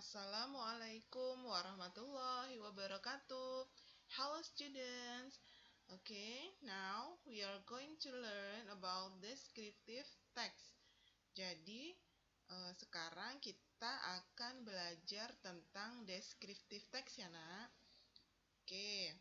Assalamualaikum warahmatullahi wabarakatuh. Hello students. Okay, now we are going to learn about descriptive text. Jadi, sekarang kita akan belajar tentang descriptive text ya, Nak. Oke,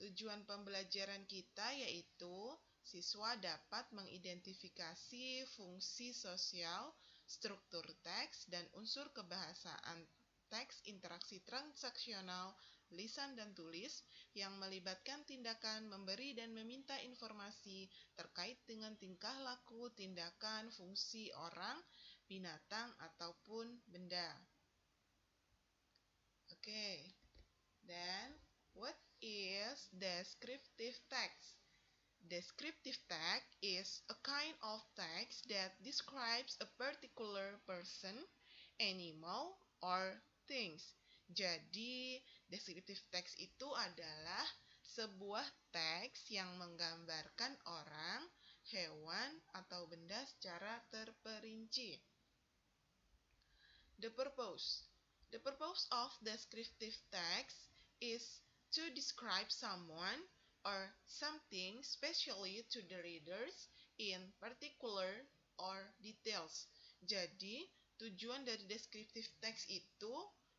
tujuan pembelajaran kita yaitu siswa dapat mengidentifikasi fungsi sosial, struktur teks, dan unsur kebahasaan teks interaksi transaksional, lisan dan tulis yang melibatkan tindakan memberi dan meminta informasi terkait dengan tingkah laku, tindakan, fungsi orang, binatang, ataupun benda. Oke, dan what is descriptive text? Descriptive text is a kind of text that describes a particular person, animal, or things. Jadi, descriptive text itu adalah sebuah teks yang menggambarkan orang, hewan, atau benda secara terperinci. The purpose. The purpose of descriptive text is to describe someone or something specially to the readers in particular or details. Jadi, tujuan dari descriptive text itu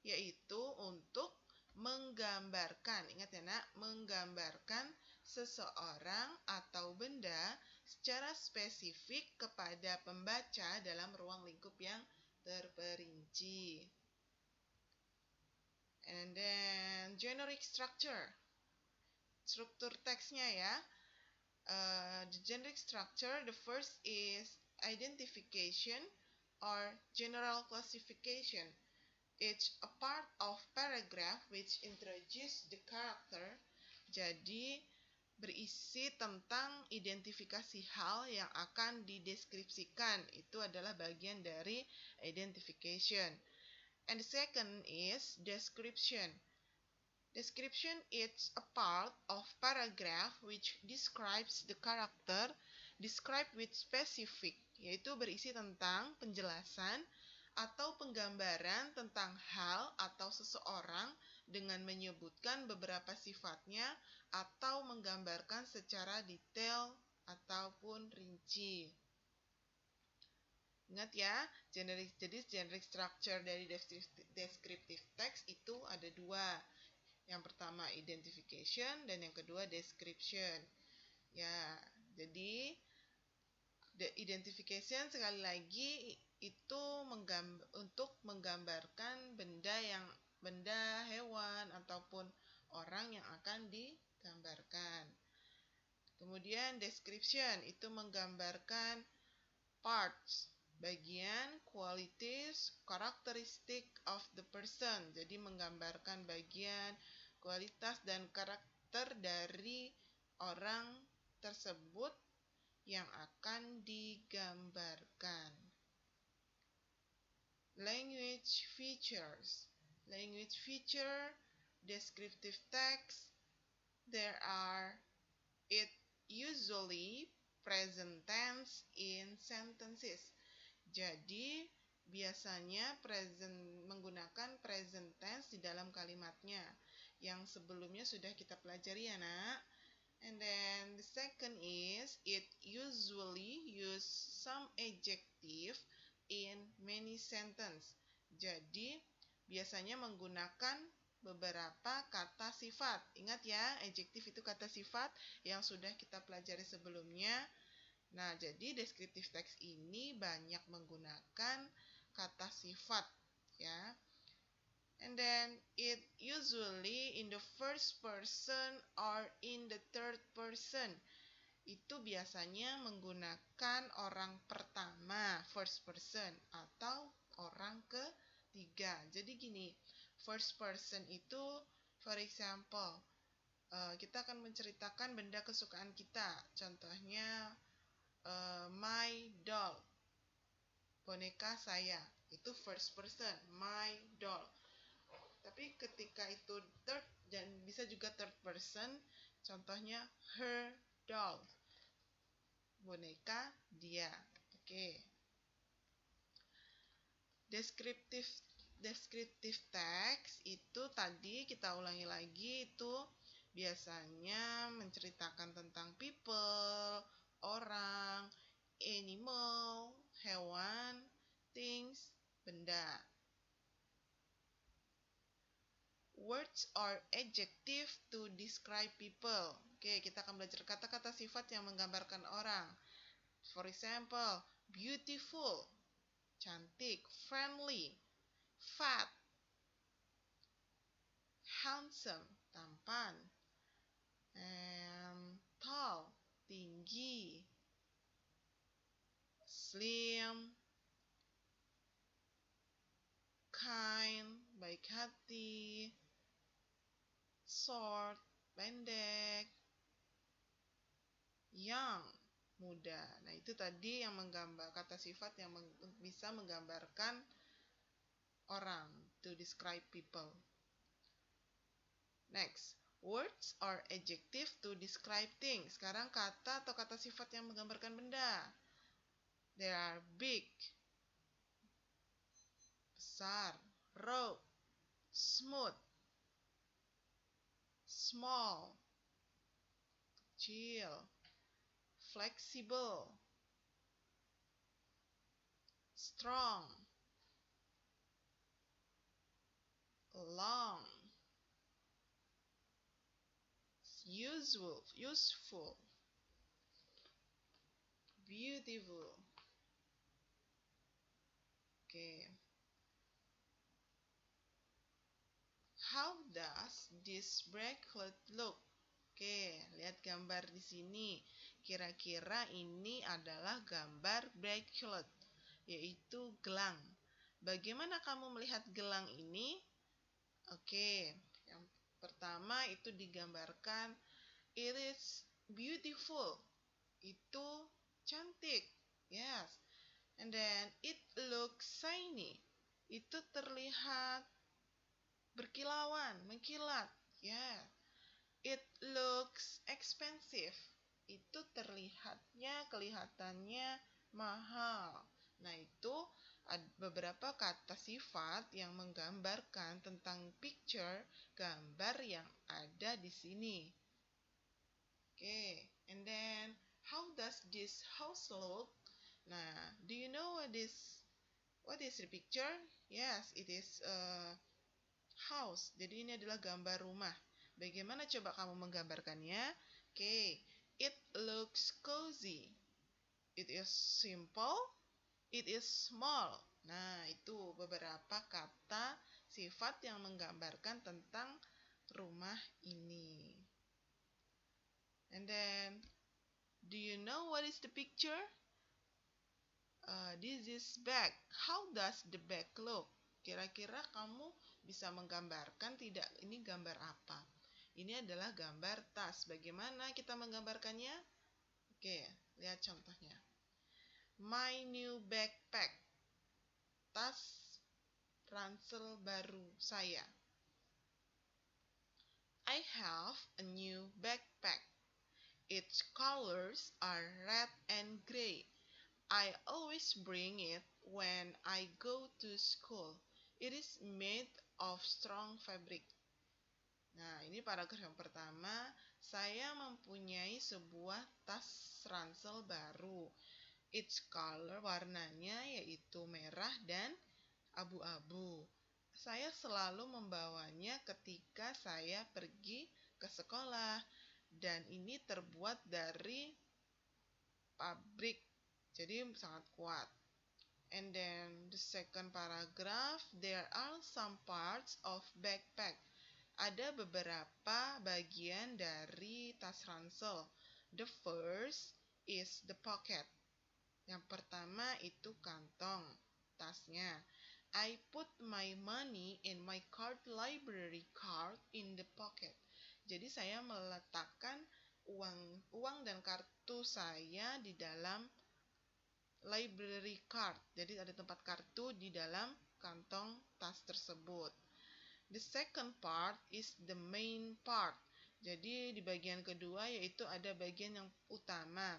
yaitu untuk menggambarkan, ingat ya Nak, menggambarkan seseorang atau benda secara spesifik kepada pembaca dalam ruang lingkup yang terperinci. And then generic structure. Struktur teksnya ya. The generic structure, the first is identification or general classification. It's a part of paragraph which introduce the character. Jadi berisi tentang identifikasi hal yang akan dideskripsikan. Itu adalah bagian dari identification. And the second is description. Description is a part of paragraph which describes the character, described with specific, yaitu berisi tentang penjelasan atau penggambaran tentang hal atau seseorang dengan menyebutkan beberapa sifatnya atau menggambarkan secara detail ataupun rinci. Ingat ya, jadi generic structure dari descriptive text itu ada dua. Yang pertama identification dan yang kedua description. Ya, jadi the identification sekali lagi itu untuk menggambarkan benda, hewan ataupun orang yang akan digambarkan. Kemudian description itu menggambarkan parts, bagian, qualities, characteristic of the person. Jadi menggambarkan bagian, kualitas dan karakter dari orang tersebut yang akan digambarkan. Language features. Language feature, descriptive text. There are it usually present tense in sentences. Jadi, biasanya menggunakan present tense di dalam kalimatnya. Yang sebelumnya sudah kita pelajari ya, Nak. And then the second is it usually use some adjective in many sentence. Jadi, biasanya menggunakan beberapa kata sifat. Ingat ya, adjektif itu kata sifat yang sudah kita pelajari sebelumnya. Nah, jadi descriptive text ini banyak menggunakan kata sifat ya. And then it usually in the first person or in the third person. Itu biasanya menggunakan orang pertama, first person, atau orang ketiga. Jadi gini, first person itu, for example, kita akan menceritakan benda kesukaan kita. Contohnya, my doll, boneka saya. Itu first person, my doll. Tapi ketika itu third, dan bisa juga third person, contohnya her doll, boneka dia. Oke. Descriptive descriptive text itu tadi kita ulangi lagi, itu biasanya menceritakan tentang people, orang, animal, hewan, things, benda. Words are adjective to describe people. Oke, kita akan belajar kata-kata sifat yang menggambarkan orang. For example, beautiful, cantik, friendly, fat, handsome, tampan, tall, tinggi, slim, kind, baik hati, short, pendek, young, muda. Nah, itu tadi yang menggambar kata sifat yang bisa menggambarkan orang, to describe people. Next, words are adjective to describe things. Sekarang kata atau kata sifat yang menggambarkan benda. They are big, besar, rough, smooth, small, kecil, flexible, strong, long, useful, beautiful. Oke. How does this bracelet look? Oke, lihat gambar di sini. Kira-kira ini adalah gambar bracelet, yaitu gelang. Bagaimana kamu melihat gelang ini? Oke, yang pertama itu digambarkan it is beautiful. Itu cantik. Yes. And then it looks shiny. Itu terlihat berkilauan, mengkilat. Yeah. It looks expensive. Itu kelihatannya mahal. Nah, itu beberapa kata sifat yang menggambarkan tentang picture, gambar yang ada di sini. Oke, and then how does this house look? Nah, do you know what is the picture? Yes, it is a house. Jadi ini adalah gambar rumah. Bagaimana coba kamu menggambarkannya? Oke, it looks cozy. It is simple. It is small. Nah, itu beberapa kata sifat yang menggambarkan tentang rumah ini. And then, do you know what is the picture? This is bag. How does the bag look? Kira-kira kamu bisa menggambarkan tidak? Ini gambar apa? Ini adalah gambar tas. Bagaimana kita menggambarkannya? Oke, lihat contohnya. My new backpack. Tas ransel baru saya. I have a new backpack. Its colors are red and gray. I always bring it when I go to school. It is made of strong fabric. Nah, ini paragraf yang pertama. Saya mempunyai sebuah tas ransel baru. Its color, warnanya yaitu merah dan abu-abu. Saya selalu membawanya ketika saya pergi ke sekolah. Dan ini terbuat dari pabrik. Jadi sangat kuat. And then the second paragraph, there are some parts of backpack. Ada beberapa bagian dari tas ransel. The first is the pocket. Yang pertama itu kantong tasnya. I put my money and my library card in the pocket. Jadi saya meletakkan uang dan kartu saya di dalam library card. Jadi ada tempat kartu di dalam kantong tas tersebut. The second part is the main part. Jadi di bagian kedua yaitu ada bagian yang utama.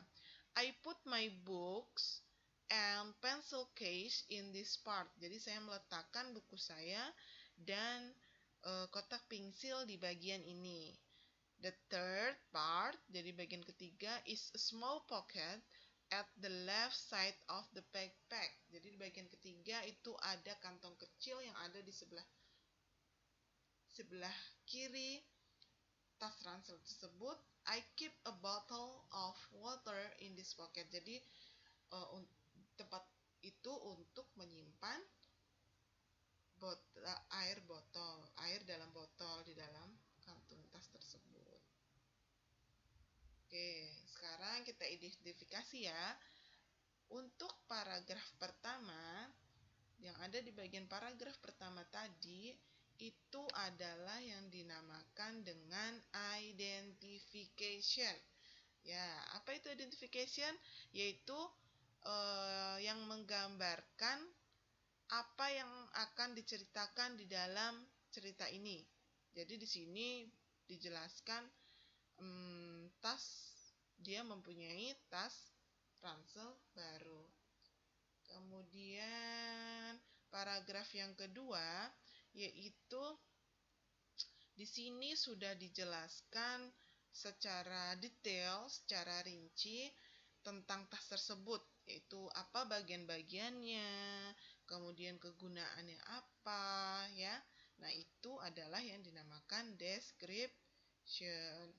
I put my books and pencil case in this part. Jadi saya meletakkan buku saya dan kotak pensil di bagian ini. The third part, jadi bagian ketiga, is a small pocket at the left side of the backpack. Jadi di bagian ketiga itu ada kantong kecil yang ada di sebelah kiri tas ransel tersebut. I keep a bottle of water in this pocket. Jadi tempat itu untuk menyimpan air dalam botol di dalam kantung tas tersebut. Oke, sekarang kita identifikasi ya. Untuk paragraf pertama, yang ada di bagian paragraf pertama tadi, itu adalah yang dinamakan dengan identification. Ya, apa itu identification? Yaitu yang menggambarkan apa yang akan diceritakan di dalam cerita ini. Jadi di sini dijelaskan dia mempunyai tas ransel baru. Kemudian paragraf yang kedua yaitu di sini sudah dijelaskan secara detail, secara rinci tentang tas tersebut, yaitu apa bagian-bagiannya, kemudian kegunaannya apa, ya. Nah, itu adalah yang dinamakan description.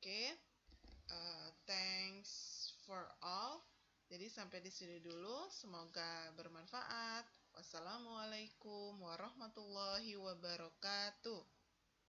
Oke, thanks for all. Jadi sampai di sini dulu, semoga bermanfaat. Wassalamualaikum warahmatullahi wabarakatuh.